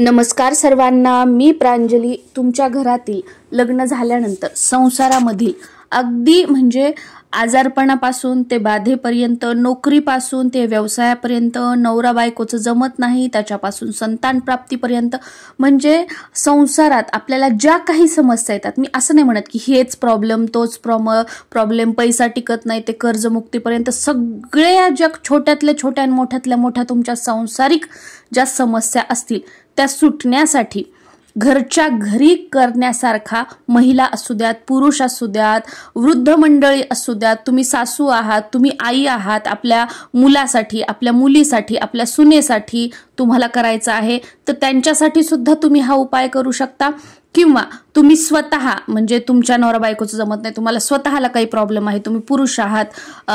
नमस्कार सर्वांना, मी प्रांजली. तुमच्या घरातील लग्न झाल्यानंतर संसारामधील अगदी म्हणजे आजारपणापासून ते बाधेपर्यंत, नोकरीपासून ते व्यवसायापर्यंत, नवरा बायकोचं जमत नाही त्याच्यापासून संतान प्राप्तीपर्यंत, म्हणजे संसारात आपल्याला ज्या काही समस्या येतात, मी असं नाही म्हणत की हेच प्रॉब्लेम तोच प्रॉब्लेम, पैसा टिकत नाही ते कर्जमुक्तीपर्यंत, सगळ्या ज्या छोट्यातल्या छोट्या आणि मोठ्यातल्या मोठ्या तुमच्या सांसारिक ज्या समस्या असतील त्या सुटण्यासाठी घरच्या घरी करण्यासारखा महिला असू द्यात, पुरुष असू द्यात, वृद्ध मंडळी असू द्यात, तुम्ही सासू आहात, तुम्ही आई आहात, आपल्या मुलासाठी, आपल्या मुलीसाठी, आपल्या सुनेसाठी तुम्हाला करायचं आहे, तर त्यांच्यासाठी सुद्धा तुम्ही हा उपाय करू शकता. किंवा तुम्ही स्वतः म्हणजे तुमच्या नवरा बायकोचं जमत नाही, तुम्हाला स्वतःला काही प्रॉब्लेम आहे, तुम्ही पुरुष आहात,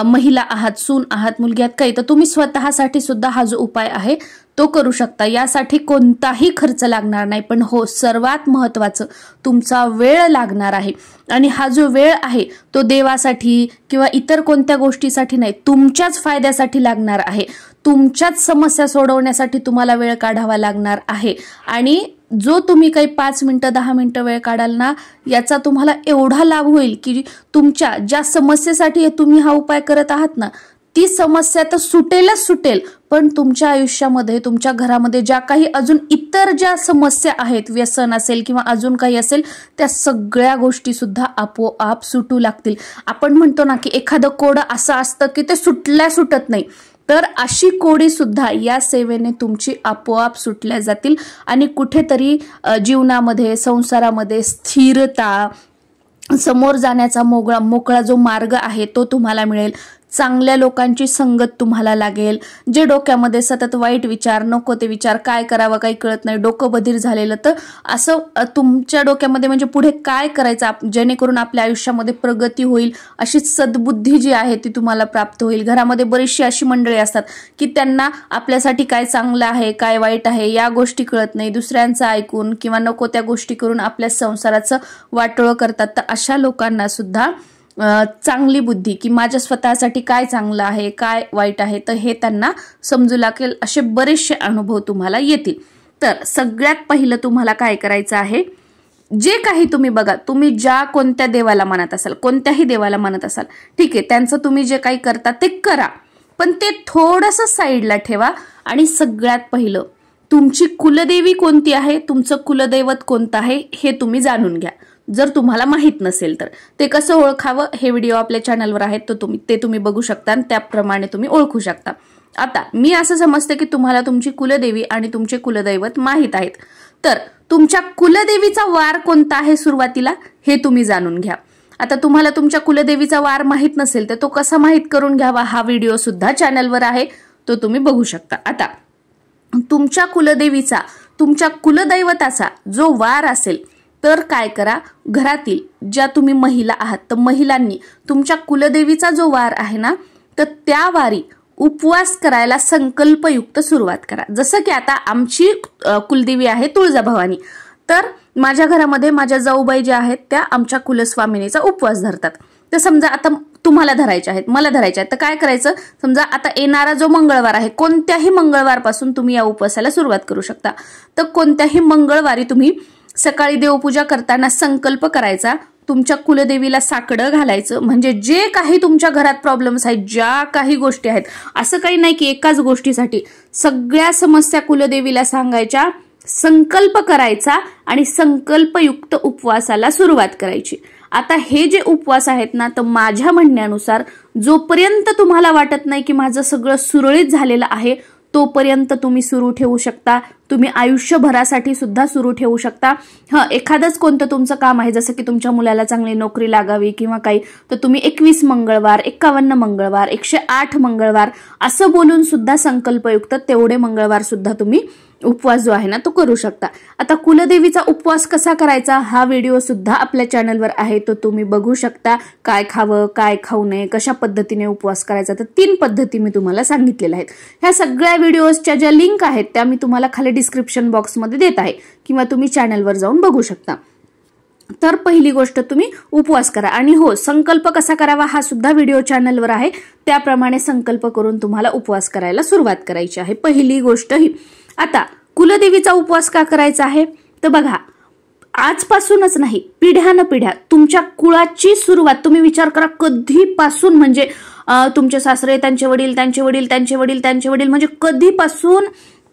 महिला आहात, सून आहात, मुलगी आहात काही, तर तुम्ही स्वतःसाठी सुद्धा हा जो उपाय आहे तो करू शकता. यासाठी कोणताही खर्च लागणार नाही, पण हो सर्वात महत्त्वाचं तुमचा वेळ लागणार आहे. आणि हा जो वेळ आहे तो देवासाठी किंवा इतर कोणत्या गोष्टीसाठी नाही, तुमच्याच फायद्यासाठी लागणार आहे. तुमच्याच समस्या सोडवण्यासाठी तुम्हाला वेळ काढावा लागणार आहे. आणि जो तुम्ही काही 5 मिनिटं 10 मिनिटं वेळ काढाल ना, याचा तुम्हाला एवढा लाभ होईल की तुमच्या ज्या समस्येसाठी तुम्ही हा उपाय करत आहात ना, ती समस्या तर सुटेलच सुटेल, पण तुमच्या आयुष्यामध्ये, तुमच्या घरामध्ये ज्या काही अजून इतर ज्या समस्या आहेत, व्यसन असेल किंवा अजून काही असेल, त्या सगळ्या गोष्टी सुद्धा आपोआप सुटू लागतील. आपण म्हणतो ना की एखादं कोडं असं असतं की ते सुटत नाही, तर अशी कोडी सुद्धा या सेवेने तुमची आपोआप सुटल्या जातील आणि कुठेतरी जीवनामध्ये, संसारामध्ये स्थिरता, समोर जाण्याचा मोकळा जो मार्ग आहे तो तुम्हाला मिळेल. चांगल्या लोकांची संगत तुम्हाला लागेल. जे डोक्यामध्ये सतत वाईट विचार, नको ते विचार, काय करावं काही कळत नाही, डोकं बधीर झालेलं, तर असं तुमच्या डोक्यामध्ये म्हणजे पुढे काय करायचं जेणेकरून आपल्या आयुष्यामध्ये प्रगती होईल, अशी सद्बुद्धी जी आहे ती तुम्हाला प्राप्त होईल. घरामध्ये बरीचशी अशी मंडळी असतात की त्यांना आपल्यासाठी काय चांगलं आहे, काय वाईट आहे या गोष्टी कळत नाही, दुसऱ्यांचं ऐकून किंवा नको त्या गोष्टी करून आपल्या संसाराचं वाटोळं करतात. तर अशा लोकांना सुद्धा चांगली बुद्धी की माझ्या स्वतःसाठी काय चांगलं आहे, काय वाईट आहे, तर हे त्यांना समजू लागेल. असे बरेचसे अनुभव तुम्हाला येतील. तर सगळ्यात पहिलं तुम्हाला काय करायचं आहे, जे काही तुम्ही बघा, तुम्ही ज्या कोणत्या देवाला मानत असाल, कोणत्याही देवाला मानत असाल, ठीक आहे, त्यांचं तुम्ही जे काही करता ते करा, पण ते थोडंसं साईडला ठेवा. आणि सगळ्यात पहिलं तुमची कुलदेवी कोणती आहे, तुमचं कुलदैवत कोणतं आहे हे तुम्ही जाणून घ्या. जर तुम्हाला माहित नसेल तर ते कसं ओळखावं, हे व्हिडिओ आपल्या चॅनलवर आहेत, तर तुम्ही बघू शकता आणि त्याप्रमाणे तुम्ही ओळखू शकता. आता मी असं समजते की तुम्हाला तुमची कुलदेवी आणि तुमचे कुलदैवत माहीत आहेत, तर तुमच्या कुलदेवीचा वार कोणता आहे सुरुवातीला हे तुम्ही जाणून घ्या. आता तुम्हाला तुमच्या कुलदेवीचा वार माहीत नसेल तर तो कसा माहीत करून घ्यावा, हा व्हिडिओ सुद्धा चॅनलवर आहे, तो तुम्ही बघू शकता. आता तुमच्या कुलदेवीचा, तुमच्या कुलदैवताचा जो वार असेल, तर काय करा, घरातील ज्या तुम्ही महिला आहात तर महिलांनी तुमच्या कुलदेवीचा जो वार आहे ना, तर त्या वारी उपवास करायला संकल्पयुक्त सुरुवात करा. जसं की आता आमची कुलदेवी आहे तुळजाभवानी, तर माझ्या घरामध्ये माझ्या जाऊबाई ज्या आहेत त्या आमच्या कुलस्वामिनीचा उपवास धरतात. तर समजा आता तुम्हाला धरायचे आहेत, मला धरायचे आहेत, तर काय करायचं, समजा आता येणारा जो मंगळवार आहे, कोणत्याही मंगळवारपासून तुम्ही या उपवासाला सुरुवात करू शकता. तर कोणत्याही मंगळवारी तुम्ही सकाळी देवपूजा करताना संकल्प करायचा, तुमच्या कुलदेवीला साकडं घालायचं, म्हणजे जे काही तुमच्या घरात प्रॉब्लेम्स आहेत, ज्या काही गोष्टी आहेत, असं काही नाही की एकाच गोष्टीसाठी, सगळ्या समस्या कुलदेवीला सांगायच्या, संकल्प करायचा आणि संकल्पयुक्त उपवासाला सुरुवात करायची. आता हे जे उपवास आहेत ना, तर माझ्या म्हणण्यानुसार जोपर्यंत तुम्हाला वाटत नाही की माझं सगळं सुरळीत झालेलं आहे, तोपर्यंत तुम्ही सुरू ठेवू शकता. तुम्ही आयुष्यभरासाठी सुद्धा सुरू ठेवू शकता. एखादंच कोणतं तुमचं काम आहे, जसं की तुमच्या मुलाला चांगली नोकरी लागावी किंवा काही, तर तुम्ही 21 मंगळवार, 51 मंगळवार, 108 मंगळवार असं बोलून सुद्धा संकल्पयुक्त तेवढे मंगळवार सुद्धा तुम्ही उपवास जो आहे ना तो करू शकता. आता कुलदेवीचा उपवास कसा करायचा हा व्हिडिओ सुद्धा आपल्या चॅनलवर आहे, तो तुम्ही बघू शकता. काय खावं, काय खाऊ नये, कशा पद्धतीने उपवास करायचा, तर 3 पद्धती मी तुम्हाला सांगितलेल्या आहेत. ह्या सगळ्या व्हिडिओजच्या ज्या लिंक आहेत त्या मी तुम्हाला खाली डिस्क्रिप्शन बॉक्समध्ये देत आहे किंवा तुम्ही चॅनलवर जाऊन बघू शकता. तर पहिली गोष्ट तुम्ही उपवास करा. आणि हो, संकल्प कसा करावा हा सुद्धा व्हिडिओ चॅनलवर आहे, त्याप्रमाणे संकल्प करून तुम्हाला उपवास करायला सुरुवात करायची आहे. पहिली गोष्ट ही. आता कुलदेवीचा उपवास का करायचा आहे तर बघा, आजपासूनच नाही, पिढ्यानपिढ्या तुमच्या कुळाची सुरुवात तुम्ही विचार करा कधीपासून, म्हणजे तुमचे सासरे, त्यांचे वडील, त्यांचे वडील, त्यांचे वडील, त्यांचे वडील, म्हणजे कधीपासून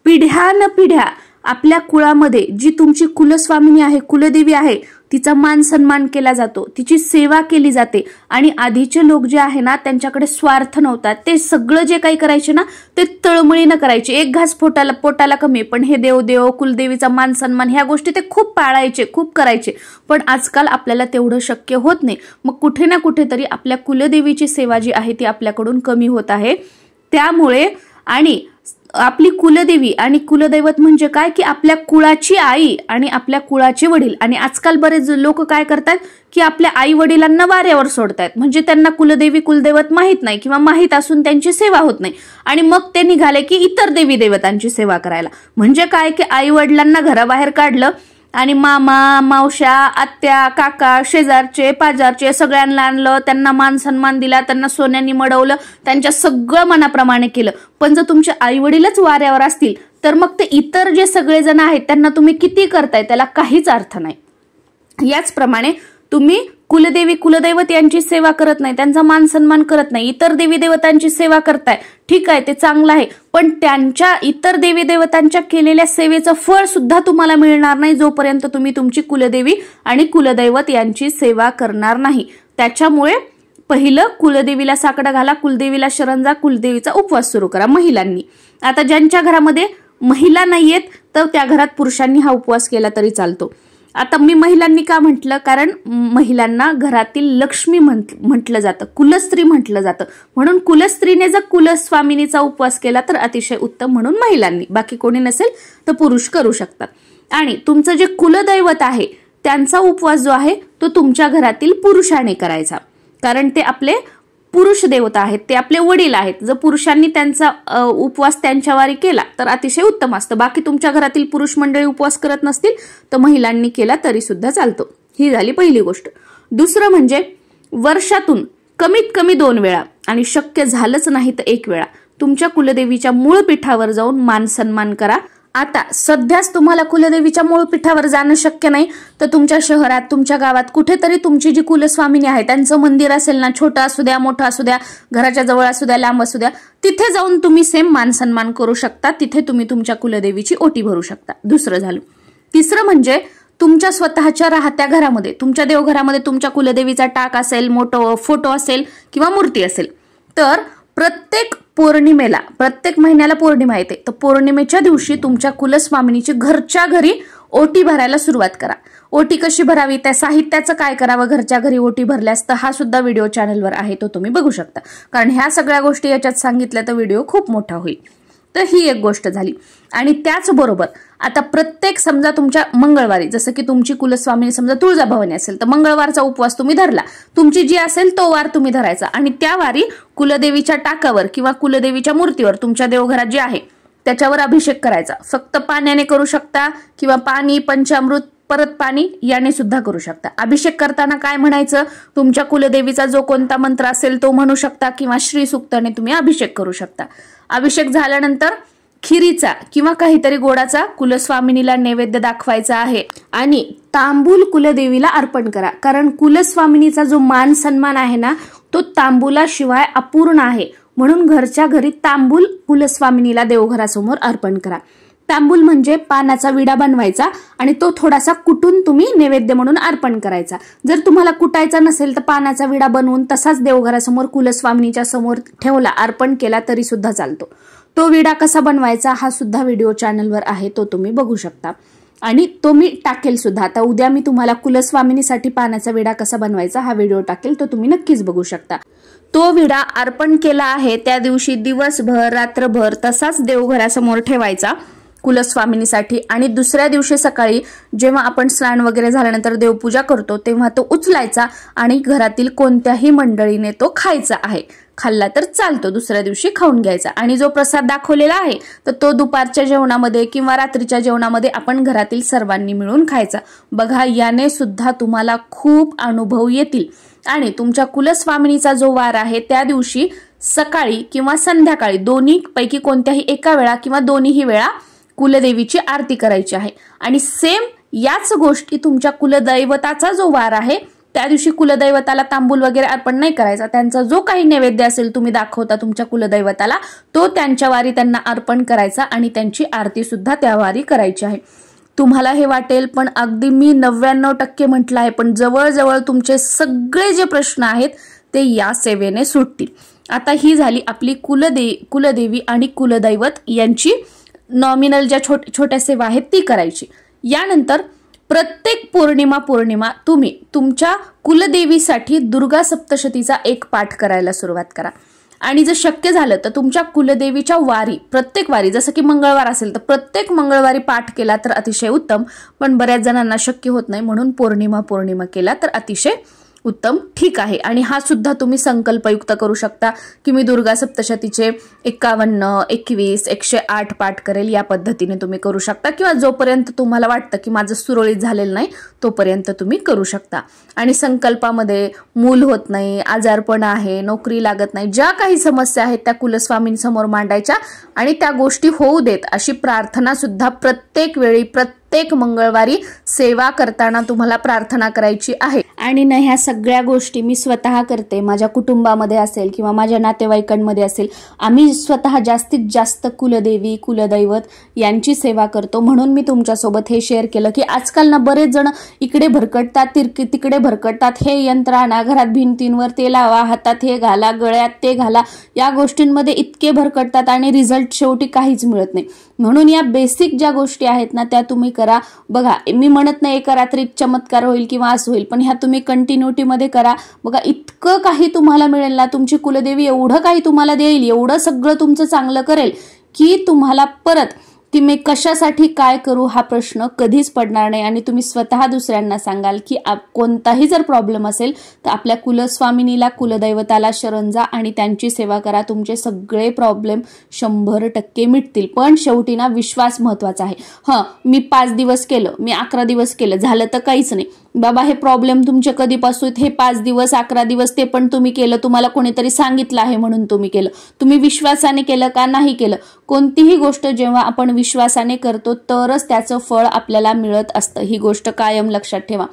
पिढ्यानपिढ्या आपल्या कुळामध्ये जी तुमची कुलस्वामिनी आहे, कुलदेवी आहे, तिचा मान सन्मान केला जातो, तिची सेवा केली जाते. आणि आधीचे लोक जे आहे ना त्यांच्याकडे स्वार्थ नव्हता, ते सगळं जे काही करायचे ना ते तळमळीनं करायचे, एक घास पोटाला कमी, पण हे देव कुलदेवीचा मान सन्मान ह्या गोष्टी ते खूप पाळायचे, खूप करायचे. पण आजकाल आपल्याला तेवढं शक्य होत नाही. मग कुठे ना कुठेतरी आपल्या कुलदेवीची सेवा जी आहे ती आपल्याकडून कमी होत आहे. त्यामुळे आणि आपली कुलदेवी आणि कुलदैवत म्हणजे काय की आपल्या कुळाची आई आणि आपल्या कुळाचे वडील. आणि आजकाल बरेच लोक काय करतात की आपल्या आई वडिलांना वाऱ्यावर सोडतात, म्हणजे त्यांना कुलदेवी कुलदैवत माहित नाही किंवा माहित असून त्यांची सेवा होत नाही, आणि मग ते निघाले की इतर देवी देवतांची सेवा करायला. म्हणजे काय की आई वडिलांना घराबाहेर काढलं आणि मामा, मावश्या, आत्या, काका, शेजारचे, पाजारचे सगळ्यांना आणलं, त्यांना मान सन्मान दिला, त्यांना सोन्याने मडवलं, त्यांच्या सगळं मनाप्रमाणे केलं. पण जर तुमचे आई वडीलच वाऱ्यावर असतील तर मग ते इतर जे सगळेजण आहेत त्यांना तुम्ही किती करताय त्याला काहीच अर्थ नाही. याचप्रमाणे तुम्ही कुलदेवी कुलदैवत यांची सेवा करत नाही, त्यांचा मान सन्मान करत नाही, इतर देवी देवतांची सेवा करताय, ठीक आहे, ते चांगलं आहे, पण त्यांच्या इतर देवी देवतांच्या केलेल्या सेवेचं फळ सुद्धा तुम्हाला मिळणार नाही जोपर्यंत तुम्ही तुमची कुलदेवी आणि कुलदैवत यांची सेवा करणार नाही. त्याच्यामुळे पहिलं कुलदेवीला साकडं घाला, कुलदेवीला शरण जा, कुलदेवीचा उपवास सुरू करा महिलांनी. आता ज्यांच्या घरामध्ये महिला नाहीयेत तर त्या घरात पुरुषांनी हा उपवास केला तरी चालतो. आता मी महिलांनी का म्हटलं, कारण महिलांना घरातील लक्ष्मी म्हटलं जातं, कुलस्त्री म्हटलं जातं, म्हणून कुलस्त्रीने जर कुलस्वामिनीचा उपवास केला तर अतिशय उत्तम, म्हणून महिलांनी. बाकी कोणी नसेल तर पुरुष करू शकतात. आणि तुमचं जे कुलदैवत आहे त्यांचा उपवास जो आहे तो तुमच्या घरातील पुरुषाने करायचा, कारण ते आपले पुरुष देवता आहेत, ते आपले वडील आहेत. जर पुरुषांनी त्यांचा उपवास त्यांच्यावारी केला तर अतिशय उत्तम असतं. बाकी तुमच्या घरातील पुरुष मंडळी उपवास करत नसतील तर महिलांनी केला तरी सुद्धा चालतो. ही झाली पहिली गोष्ट. दुसरं म्हणजे वर्षातून कमीत कमी 2 वेळा आणि शक्य झालंच नाही तर 1 वेळा तुमच्या कुलदेवीच्या मूळ पीठावर जाऊन मान सन्मान करा. आता सध्याच तुम्हाला कुलदेवीच्या मूळ पीठावर जाणं शक्य नाही तर तुमच्या शहरात, तुमच्या गावात कुठेतरी तुमची जी कुलस्वामिनी आहे त्यांचं मंदिर असेल ना, छोटं असू द्या, मोठं असू द्या, घराच्या जवळ असू द्या, लांब असू द्या, तिथे जाऊन तुम्ही सेम मान सन्मान करू शकता. तिथे तुम्ही तुमच्या कुलदेवीची ओटी भरू शकता. दुसरं झालं. तिसरं म्हणजे तुमच्या स्वतःच्या राहत्या घरामध्ये, तुमच्या देवघरामध्ये तुमच्या कुलदेवीचा टाक असेल, मोठं फोटो असेल किंवा मूर्ती असेल तर प्रत्येक पौर्णिमेला, प्रत्येक महिन्याला पौर्णिमा येते तर पौर्णिमेच्या दिवशी तुमच्या कुलस्वामिनीची घरच्या घरी ओटी भरायला सुरुवात करा. ओटी कशी भरावी, त्या साहित्याचं काय करावं घरच्या घरी ओटी भरल्यास, तर हा सुद्धा व्हिडिओ चॅनलवर आहे, तो तुम्ही बघू शकता. कारण ह्या सगळ्या गोष्टी याच्यात सांगितल्या तर व्हिडिओ खूप मोठा होईल. तर ही एक गोष्ट झाली. आणि त्याचबरोबर आता प्रत्येक समजा तुमच्या मंगळवारी, जसं की तुमची कुलस्वामिनी समजा तुळजाभवानी असेल तर मंगळवारचा उपवास तुम्ही धरला, तुमची जी असेल तो वार तुम्ही धरायचा आणि त्या वारी कुलदेवीच्या टाकावर किंवा कुलदेवीच्या मूर्तीवर तुमच्या देवघरात जे आहे त्याच्यावर अभिषेक करायचा. फक्त पाण्याने करू शकता किंवा पाणी, पंचामृत, परत पाणी याने सुद्धा करू शकता. अभिषेक करताना काय म्हणायचं, तुमच्या कुलदेवीचा जो कोणता मंत्र असेल तो म्हणू शकता किंवा श्री सूक्ताने तुम्ही अभिषेक करू शकता. अभिषेक झाल्यानंतर खिरीचा किंवा काहीतरी गोडाचा कुलस्वामिनीला नैवेद्य दाखवायचा आहे आणि तांबूल कुलदेवीला अर्पण करा. कारण कुलस्वामिनीचा जो मान सन्मान आहे ना तो तांबूलाशिवाय अपूर्ण आहे, म्हणून घरच्या घरी तांबूल कुलस्वामिनीला देवघरासमोर अर्पण करा. तांबूल म्हणजे पानाचा विडा बनवायचा आणि तो थोडासा कुटून तुम्ही नैवेद्य म्हणून अर्पण करायचा. जर तुम्हाला कुटायचा नसेल तर पानाचा विडा बनवून तसाच देवघरासमोर कुलस्वामिनीच्या समोर ठेवला, अर्पण केला तरी सुद्धा चालतो. तो विडा कसा बनवायचा हा सुद्धा व्हिडिओ चॅनलवर आहे, तो तुम्ही बघू शकता आणि तो मी टाकेल सुद्धा. आता उद्या मी तुम्हाला कुलस्वामिनीसाठी पानाचा विडा कसा बनवायचा हा व्हिडिओ टाकेल, तो तुम्ही नक्कीच बघू शकता. तो विडा अर्पण केला आहे त्या दिवशी दिवसभर रात्रभर तसाच देवघरासमोर ठेवायचा कुलस्वामिनीसाठी आणि दुसऱ्या दिवशी सकाळी जेव्हा आपण स्नान वगैरे झाल्यानंतर देवपूजा करतो तेव्हा तो उचलायचा आणि घरातील कोणत्याही मंडळीने तो खायचा आहे. खाल्ला तर चालतो, दुसऱ्या दिवशी खाऊन घ्यायचा. आणि जो प्रसाद दाखवलेला आहे तर तो दुपारच्या जेवणामध्ये किंवा रात्रीच्या जेवणामध्ये आपण घरातील सर्वांनी मिळून खायचा. बघा, याने सुद्धा तुम्हाला खूप अनुभव येतील. आणि तुमच्या कुलस्वामिनीचा जो वार आहे त्या दिवशी सकाळी किंवा संध्याकाळी दोन्ही पैकी कोणत्याही एका वेळा किंवा दोन्हीही वेळा कुलदेवीची आरती करायची आहे। आणि सेम याच गोष्टी तुमच्या कुलदैवताचा जो वार आहे त्या दिवशी कुलदैवताला तांबूल वगैरे अर्पण नाही करायचा, त्यांचा जो काही नैवेद्य असेल तुम्ही दाखवता तुमच्या कुलदैवताला तो त्यांच्या वारी त्यांना अर्पण करायचा आणि त्यांची आरती सुद्धा त्या वारी करायची आहे। तुम्हाला हे वाटेल पण अगदी मी 99% म्हटलं आहे, पण जवळजवळ तुमचे सगळे जे प्रश्न आहेत ते या सेवेने सुटतील। आता ही झाली आपली कुलदेवी आणि कुलदैवत यांची नॉमिनल ज्या छोट्या सेवा आहेत ती करायची। यानंतर प्रत्येक पौर्णिमा तुम्ही तुमच्या कुलदेवीसाठी दुर्गा सप्तशतीचा एक पाठ करायला सुरुवात करा। आणि जर शक्य झालं तर तुमच्या कुलदेवीच्या वारी, प्रत्येक वारी, जसं की मंगळवार असेल तर प्रत्येक मंगळवारी पाठ केला तर अतिशय उत्तम, पण बऱ्याच जणांना शक्य होत नाही म्हणून पौर्णिमा केला तर अतिशय उत्तम, ठीक आहे। आणि हा सुद्धा तुम्ही संकल्पयुक्त करू शकता की मी दुर्गा सप्तशतीचे 51, 21, 108 पाठ करेल, या पद्धतीने तुम्ही करू शकता, किंवा जोपर्यंत तुम्हाला वाटतं की माझं सुरळीत झालेलं नाही तोपर्यंत तुम्ही करू शकता। आणि संकल्पामध्ये मूल होत नाही, आजारपण आहे, नोकरी लागत नाही, ज्या काही समस्या आहेत त्या कुलस्वामींसमोर मांडायच्या आणि त्या गोष्टी होऊ देत अशी प्रार्थना सुद्धा प्रत्येक वेळी प्रत्येक मंगळवारी सेवा करताना तुम्हाला प्रार्थना करायची आहे। आणि ना ह्या सगळ्या गोष्टी मी स्वतः करते, माझ्या कुटुंबामध्ये असेल किंवा माझ्या नातेवाईकांमध्ये असेल, आम्ही स्वतः जास्तीत जास्त कुलदेवी कुलदैवत यांची सेवा करतो, म्हणून मी तुमच्यासोबत हे शेअर केलं की आजकाल ना बरेच जण इकडे भरकटतात तिकडे भरकटतात, हे यंत्र आणा, घरात भिंतींवर ते लावा, हातात हे घाला, गळ्यात ते घाला, या गोष्टींमध्ये इतके भरकटतात आणि रिझल्ट शेवटी काहीच मिळत नाही। म्हणून या बेसिक ज्या गोष्टी आहेत ना त्या तुम्ही करा। बघा, मी म्हणत नाही एका रात्रीत चमत्कार होईल किंवा असं होईल, पण ह्या तुम्ही कंटिन्युटी मध्ये करा। बघा, इतकं काही तुम्हाला मिळेल ना, तुमची कुलदेवी एवढं काही तुम्हाला देईल, एवढं सगळं तुमचं चांगलं करेल की तुम्हाला परत की मी कशासाठी काय करू हा प्रश्न कधीच पडणार नाही। आणि तुम्ही स्वतः दुसऱ्यांना सांगाल की कोणताही जर प्रॉब्लेम असेल तर आपल्या कुलस्वामिनीला कुलदैवताला शरण जा आणि त्यांची सेवा करा, तुमचे सगळे प्रॉब्लेम 100% मिटतील। पण शेवटी ना विश्वास महत्वाचा आहे। मी 5 दिवस केलं, मी 11 दिवस केलं, झालं तर काहीच नाही बाबा, हे प्रॉब्लेम तुमचे कधीपासून, हे 5 दिवस 11 दिवस ते पण तुम्ही केलं, तुम्हाला कोणीतरी सांगितलं आहे म्हणून तुम्ही केलं, तुम्ही विश्वासाने केलं का नाही केलं। कोणतीही गोष्ट जेव्हा आपण विश्वासाने करतो तरच त्याचं फळ आपल्याला मिळत असतं, ही गोष्ट कायम लक्षात ठेवा।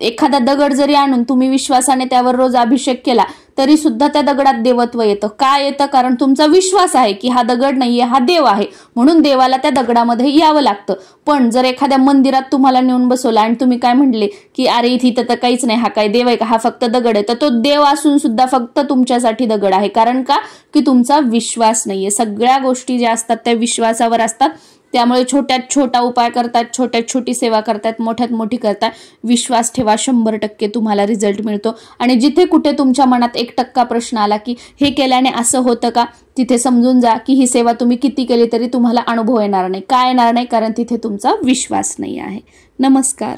एखादा दगड जरी आणून तुम्ही विश्वासाने त्यावर रोज अभिषेक केला तरी सुद्धा त्या दगडात देवत्व येतं। काय येतं? कारण तुमचा विश्वास आहे की हा दगड नाहीये, हा देव आहे, म्हणून देवाला त्या दगडामध्ये यावं लागतं। पण जर एखाद्या मंदिरात तुम्हाला नेऊन बसवलं आणि तुम्ही काय म्हणले की अरे इथे तर काहीच नाही, हा काय देव आहे का, हा फक्त दगड आहे, तर तो देव असून सुद्धा फक्त तुमच्यासाठी दगड आहे। कारण का? की तुमचा विश्वास नाहीये। सगळ्या गोष्टी ज्या असतात त्या विश्वासावर असतात, त्यामुळे छोट्यात छोटा उपाय करतात, छोट्यात छोटी सेवा करतात, मोठ्यात मोठी करतात, विश्वास ठेवा, 100% तुम्हाला रिझल्ट मिळतो। आणि जिथे कुठे तुमच्या मनात 1% प्रश्न आला की हे केल्याने असं होतं का, तिथे समजून जा की ही सेवा तुम्ही किती केली तरी तुम्हाला अनुभव येणार नाही। काय येणार नाही? कारण तिथे तुमचा विश्वास नाही आहे। नमस्कार।